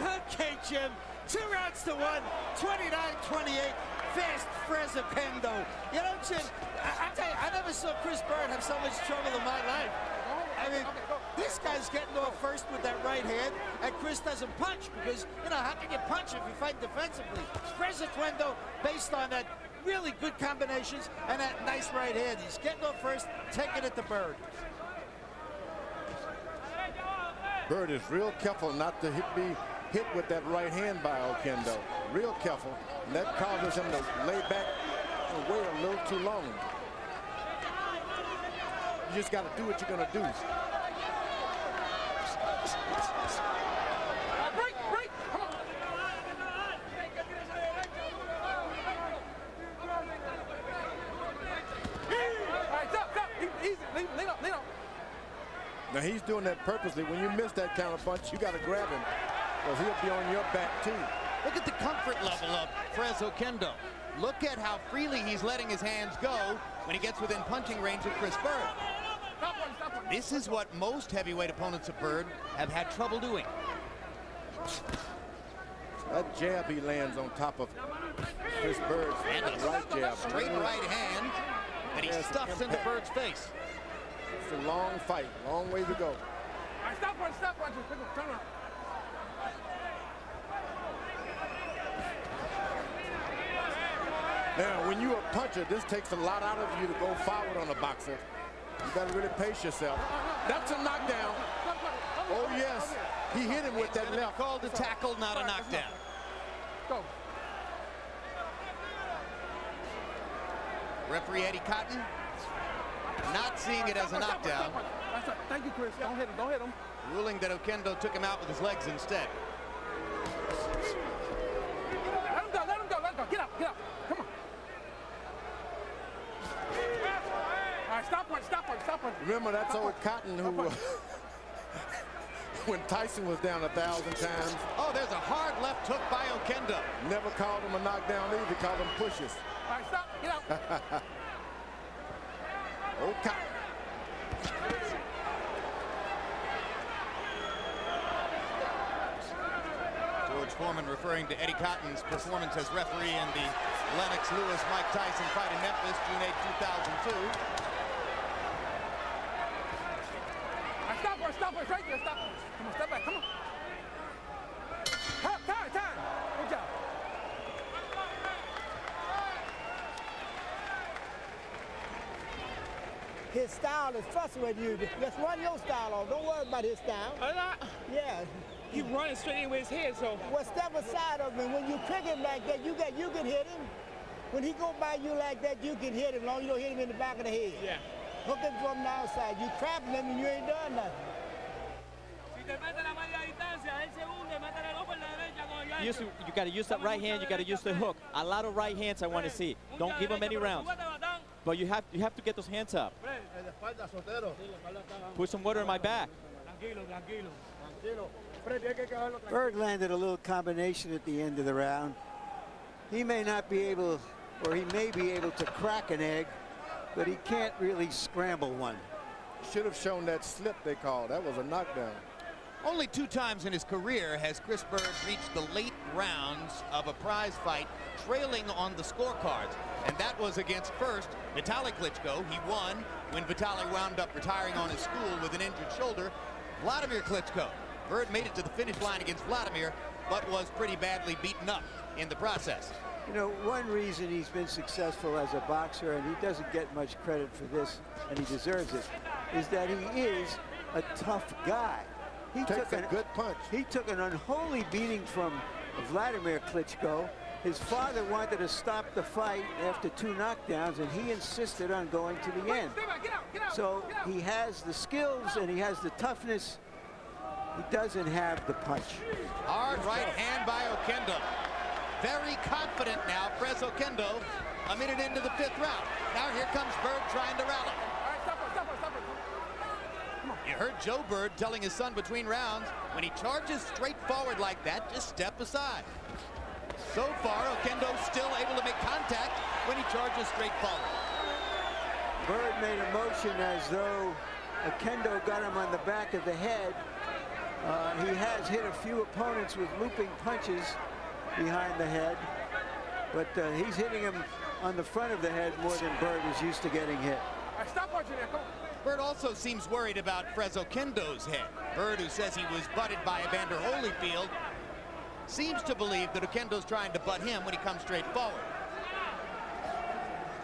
Okay, Jim. 2 rounds to 1. 29-28. Fast Frez Oquendo. You know, Jim, I tell you, I never saw Chris Byrd have so much trouble in my life. I mean, this guy's getting off first with that right hand, and Chris doesn't punch because, you know, how can you punch if you fight defensively? Frez Oquendo, based on that really good combinations and that nice right hand, he's getting off first, taking it to Byrd. Byrd is real careful not to be hit with that right hand by Oquendo. Real careful. And that causes him to lay back and wait a little too long. You just got to do what you're going to do. Break, break. Come on. All right, stop. Easy. Lean up. Now he's doing that purposely. When you miss that counter punch, you got to grab him, because he'll be on your back too. Look at the comfort level of Frez Oquendo. Look at how freely he's letting his hands go when he gets within punching range of Chris Byrd. Stop one. This is what most heavyweight opponents of Byrd have had trouble doing. That jab he lands on top of Chris Byrd's And a right jab. straight right hand that he stuffs into Byrd's face. It's a long fight, long way to go. All right, stop one. Just turn around. Now, when you're a puncher, this takes a lot out of you to go forward on a boxer. You got to really pace yourself. That's a knockdown. Oh, yes. He hit him with that left. Called a tackle, not a knockdown. Go. Referee Eddie Cotton not seeing it as a knockdown. Thank you, Chris. Don't hit him. Ruling that Oquendo took him out with his legs instead. Let him go. Get up. Come on. All right, stop one. Remember, that's old Cotton who, when Tyson was down 1,000 times. Oh, there's a hard left hook by Oquendo. Never called him a knockdown either, called him pushes. All right, stop. Get out. Old Cotton. George Foreman referring to Eddie Cotton's performance as referee in the Lennox Lewis-Mike Tyson fight in Memphis, June 8, 2002. Stop it right there. Stop it. Come on, step back. Come on. Time. Good job. His style is frustrating you. Just run your style off. Don't worry about his style. Yeah. He running straight in with his head, so. Well, step aside of him. When you trick him like that, you can hit him. When he go by you like that, you can hit him. Long as you don't hit him in the back of the head. Yeah. Hook him from the outside. You trapping him and you ain't done nothing. You got to use that right hand. You got to use the hook. A lot of right hands I want to see. Don't give him any rounds. But you have to get those hands up. Put some water in my back. Byrd landed a little combination at the end of the round. He may not be able, or he may be able to crack an egg, but he can't really scramble one. Should have shown that slip they called. That was a knockdown. Only 2 times in his career has Chris Byrd reached the late rounds of a prize fight trailing on the scorecards. And that was against first Vitaly Klitschko. He won when Vitaly wound up retiring on his stool with an injured shoulder. Vladimir Klitschko. Byrd made it to the finish line against Vladimir, but was pretty badly beaten up in the process. You know, one reason he's been successful as a boxer, and he doesn't get much credit for this, and he deserves it, is that he is a tough guy. He took a good punch. He took an unholy beating from Vladimir Klitschko. His father wanted to stop the fight after 2 knockdowns, and he insisted on going to the end. So he has the skills and he has the toughness. He doesn't have the punch. Hard right hand by Oquendo. Very confident now, Frez Oquendo, a minute into the 5th round. Now here comes Byrd trying to rally. You heard Joe Byrd telling his son between rounds, when he charges straight forward like that, just step aside. So far, Oquendo's still able to make contact when he charges straight forward. Byrd made a motion as though Oquendo got him on the back of the head, He has hit a few opponents with looping punches behind the head, but he's hitting him on the front of the head more than Byrd is used to getting hit. Stop punching there. Come on. Byrd also seems worried about Fres Oquendo's head. Byrd, who says he was butted by Evander Holyfield, seems to believe that Oquendo's trying to butt him when he comes straight forward.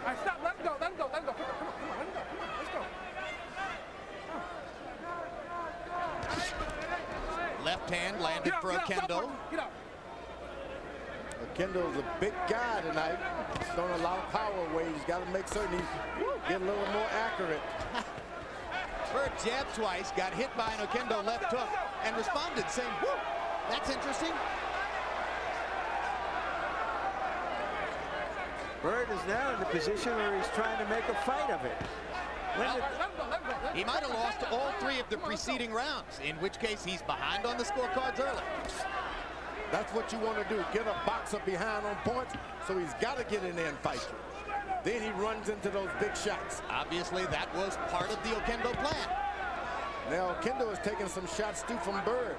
All right, stop. Let him go. Let him go. Let him go. Come on. Come on. Come on. Let him go. Come on. Let's go. Left hand landed for Oquendo. Get up. Oquendo's a big guy tonight. He's throwing a lot of power away. He's got to make certain he's get a little more accurate. Byrd jabbed twice, got hit by an Oquendo left hook, and responded saying, "Whoa, that's interesting." Byrd is now in the position where he's trying to make a fight of it. He might have lost all 3 of the preceding rounds, in which case he's behind on the scorecards early. That's what you want to do. Get a boxer behind on points, so he's got to get in there and fight you. Then he runs into those big shots. Obviously, that was part of the Oquendo plan. Now, Oquendo is taking some shots, too, from Byrd.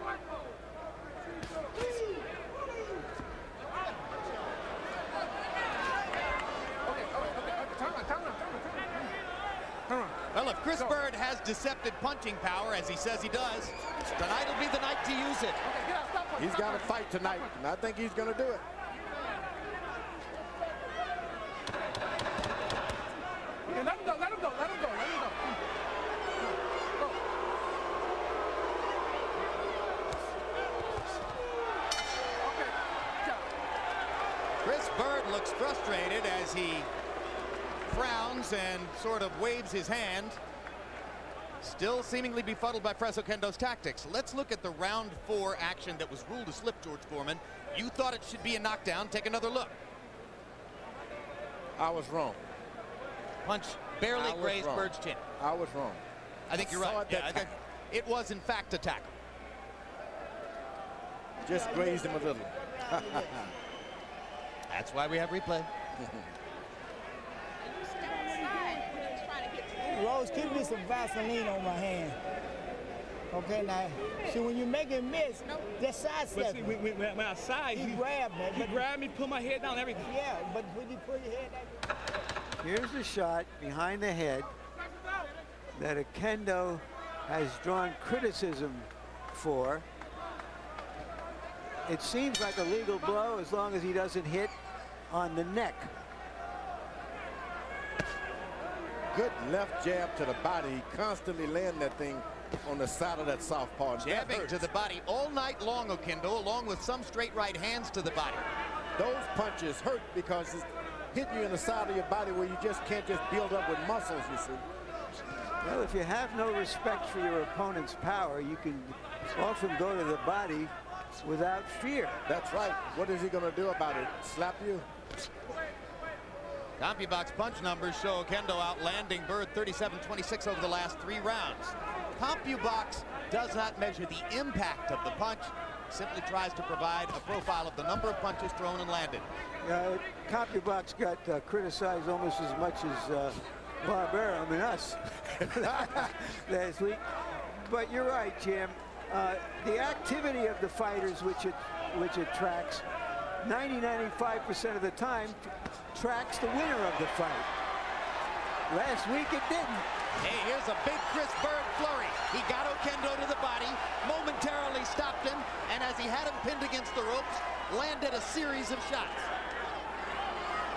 Well, if Chris Byrd has deceptive punching power, as he says he does, tonight will be the night to use it. He's got to fight tonight, and I think he's going to do it. Yeah, let him go. Let him go. Let him go. Let him go. Chris Byrd looks frustrated as he frowns and sort of waves his hand, still seemingly befuddled by Fres Oquendo's tactics. Let's look at the round 4 action that was ruled a slip, George Foreman. You thought it should be a knockdown. Take another look. I was wrong. Punch barely grazed Byrd's chin. I was wrong. I think you're right. Yeah, I think it was, in fact, a tackle. Just grazed him a little. That's why we have replay. Rose, give me some Vaseline on my hand. Okay, now, see, when you make it miss, just sidestep. When I side, he grabbed me. He grabbed me, put my head down, everything. Yeah, but when you put your head down. Here's the shot behind the head that Oquendo has drawn criticism for. It seems like a legal blow as long as he doesn't hit on the neck. Good left jab to the body. He constantly laying that thing on the side of that southpaw. Jabbing to the body all night long, Oquendo, along with some straight right hands to the body. Those punches hurt because it's hitting you in the side of your body where you just can't just build up with muscles, you see. Well, if you have no respect for your opponent's power, you can often go to the body without fear. That's right. What is he going to do about it? Slap you? CompuBox punch numbers show Oquendo outlanding Byrd 37-26 over the last 3 rounds. CompuBox does not measure the impact of the punch, simply tries to provide a profile of the number of punches thrown and landed. CompuBox got criticized almost as much as Barbera, I mean us, last week. But you're right, Jim. The activity of the fighters, which it tracks, 90–95% of the time tracks the winner of the fight. Last week it didn't. Hey, here's a big Chris Byrd flurry. He got Oquendo to the body, momentarily stopped him, and as he had him pinned against the ropes, landed a series of shots.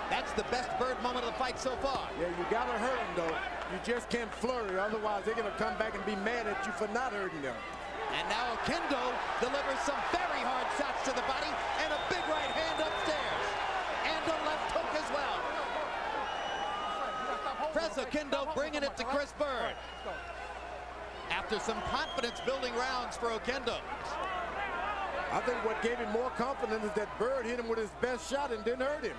That's the best Byrd moment of the fight so far. Yeah, you got to hurt him, though. You just can't flurry, otherwise they're going to come back and be mad at you for not hurting them. And now Oquendo delivers some very hard shots to the body and a big right hand upstairs. And a left hook as well. Fres Oquendo bringing it to Chris Byrd. After some confidence-building rounds for Oquendo. I think what gave him more confidence is that Byrd hit him with his best shot and didn't hurt him.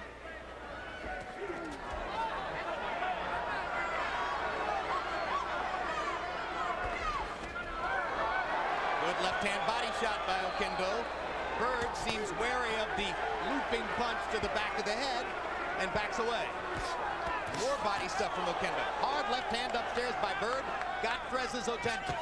Good left-hand body shot by Oquendo. Byrd seems wary of the looping punch to the back of the head and backs away. More body stuff from Oquendo. Hard left hand upstairs by Byrd. Got Fres's attention.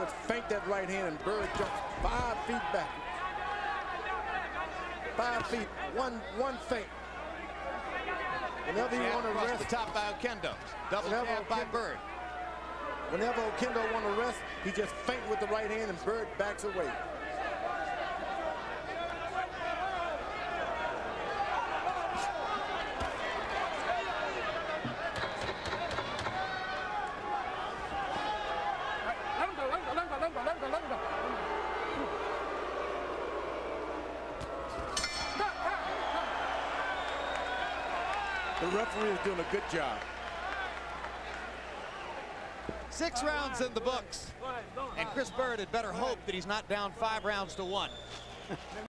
do is feint that right hand, and Byrd jumps 5 feet back. 5 feet, one feint. Whenever you want to rest, the top by Oquendo. Double jab by Byrd. Whenever Oquendo want to rest, he just feint with the right hand, and Byrd backs away. The referee is doing a good job. 6 rounds in the books. And Chris Byrd had better hope that he's not down 5 rounds to 1.